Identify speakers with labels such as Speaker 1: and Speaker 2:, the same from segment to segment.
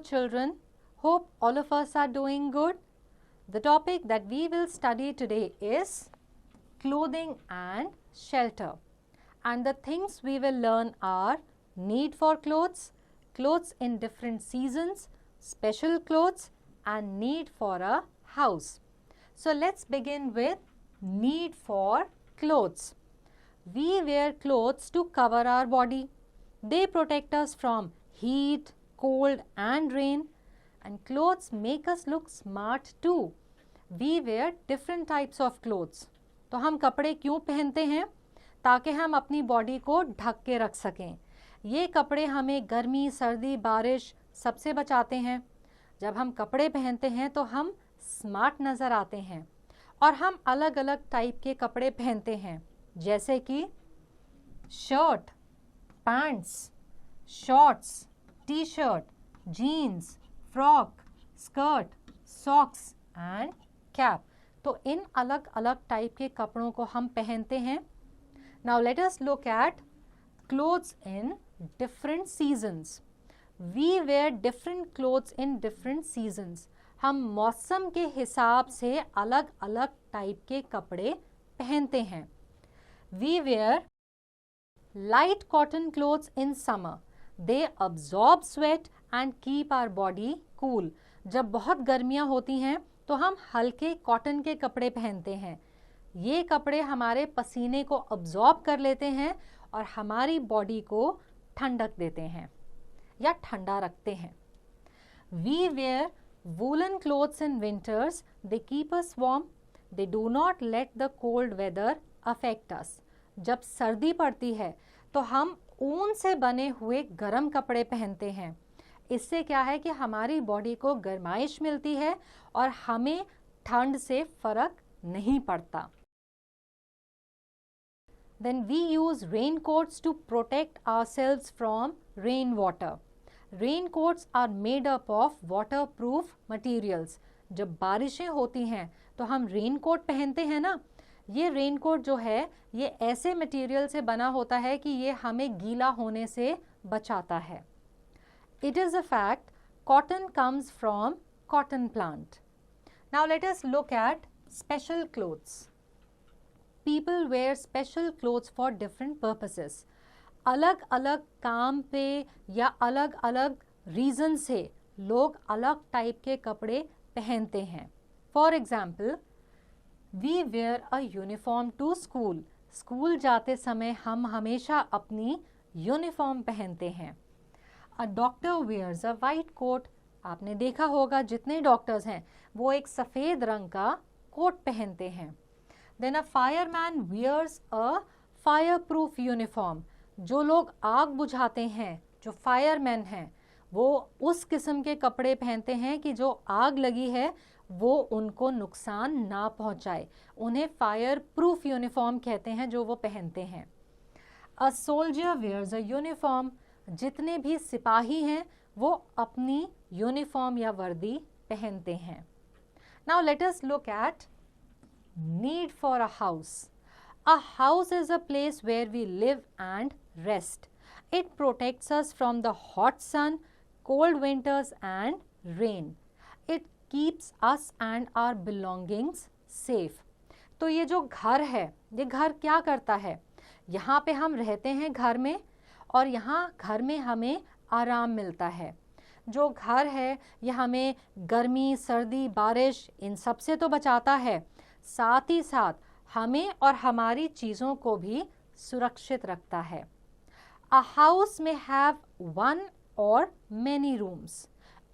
Speaker 1: children. Hope all of us are doing good. The topic that we will study today is clothing and shelter. And the things we will learn are need for clothes, clothes in different seasons, special clothes, and need for a house. So let's begin with need for clothes. We wear clothes to cover our body. They protect us from heat, cold, and rain. And clothes make us look smart too. We wear different types of clothes. तो हम कपड़े क्यों पहनते हैं? ताकि हम अपनी body को ढक के रख सकें. ये कपड़े हमें गर्मी, सर्दी, बारिश सबसे बचाते हैं. जब हम कपड़े पहनते हैं तो हम स्मार्ट नज़र आते हैं. और हम अलग अलग टाइप के कपड़े पहनते हैं, जैसे कि shirt, pants, shorts, T shirt, jeans, frock, skirt, socks and cap. तो इन अलग अलग टाइप के कपड़ों को हम पहनते हैं. Now let us look at clothes in different seasons. We wear different clothes in different seasons. हम मौसम के हिसाब से अलग अलग टाइप के कपड़े पहनते हैं. We wear light cotton clothes in summer. They absorb sweat and keep our body cool. जब बहुत गर्मियाँ होती हैं तो हम हल्के कॉटन के कपड़े पहनते हैं. ये कपड़े हमारे पसीने को अब्जॉर्ब कर लेते हैं और हमारी बॉडी को ठंडक देते हैं या ठंडा रखते हैं. We wear woolen clothes in winters. They keep us warm. They do not let the cold weather affect us. जब सर्दी पड़ती है तो हम ऊन से बने हुए गर्म कपड़े पहनते हैं. इससे क्या है कि हमारी बॉडी को गर्माइश मिलती है और हमें ठंड से फर्क नहीं पड़ता. Then we use raincoats to protect ourselves from rainwater. Raincoats are made up of waterproof materials. जब बारिशें होती हैं तो हम रेनकोट पहनते हैं ना. ये रेनकोट जो है ये ऐसे मटेरियल से बना होता है कि ये हमें गीला होने से बचाता है. It is a fact, cotton comes from cotton plant. Now let us look at special clothes. People wear special clothes for different purposes. अलग अलग काम पे या अलग अलग रीज़न से लोग अलग टाइप के कपड़े पहनते हैं. For example, we wear a uniform to school. School जाते समय हम हमेशा अपनी यूनिफॉर्म पहनते हैं. A doctor wears a white coat. आपने देखा होगा जितने डॉक्टर्स हैं वो एक सफ़ेद रंग का कोट पहनते हैं. Then a fireman wears a fire proof uniform. जो लोग आग बुझाते हैं, जो फायरमैन हैं, वो उस किस्म के कपड़े पहनते हैं कि जो आग लगी है वो उनको नुकसान ना पहुंचाए. उन्हें फायर प्रूफ यूनिफॉर्म कहते हैं जो वो पहनते हैं. A soldier wears a uniform. जितने भी सिपाही हैं वो अपनी यूनिफॉर्म या वर्दी पहनते हैं. Now let us look eight need for a house. A house is a place where we live and rest. It protects us from the hot sun, cold winters and rain. It keeps us and our belongings safe. तो ये जो घर है, ये घर क्या करता है? यहाँ पे हम रहते हैं घर में और यहाँ घर में हमें आराम मिलता है. जो घर है ये हमें गर्मी, सर्दी, बारिश इन सब से तो बचाता है, साथ ही साथ हमें और हमारी चीज़ों को भी सुरक्षित रखता है. अ हाउस में हैव वन और many rooms.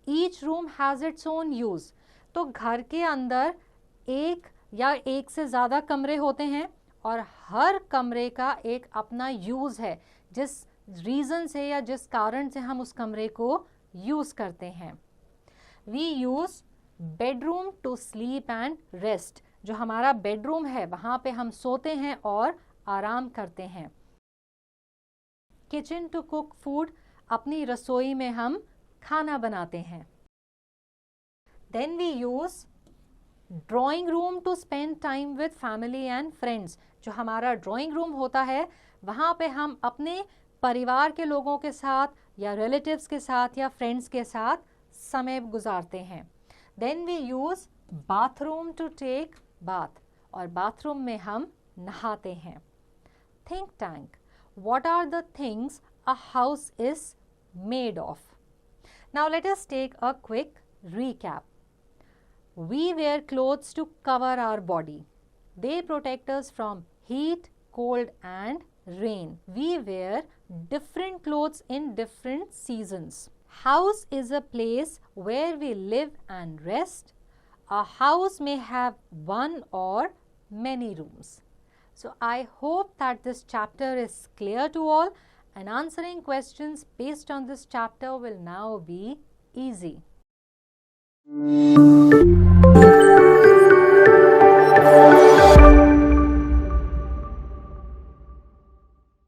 Speaker 1: Each room has its own use. तो घर के अंदर एक या एक से ज़्यादा कमरे होते हैं और हर कमरे का एक अपना यूज़ है, जिस रीज़न से या जिस कारण से हम उस कमरे को यूज़ करते हैं. We use bedroom to sleep and rest. जो हमारा बेडरूम है वहाँ पे हम सोते हैं और आराम करते हैं. Kitchen to cook food. अपनी रसोई में हम खाना बनाते हैं. Then we use drawing room to spend time with family and friends. जो हमारा ड्राइंग रूम होता है वहाँ पे हम अपने परिवार के लोगों के साथ या रिलेटिव्स के साथ या फ्रेंड्स के साथ समय गुजारते हैं. Then we use bathroom to take bath, और बाथरूम में हम नहाते हैं. Think tank. What are the things a house is made of? Now let us take a quick recap. We wear clothes to cover our body. They protect us from heat, cold and rain. We wear different clothes in different seasons. House is a place where we live and rest. A house may have one or many rooms. So I hope that this chapter is clear to all, and answering questions based on this chapter will now be easy.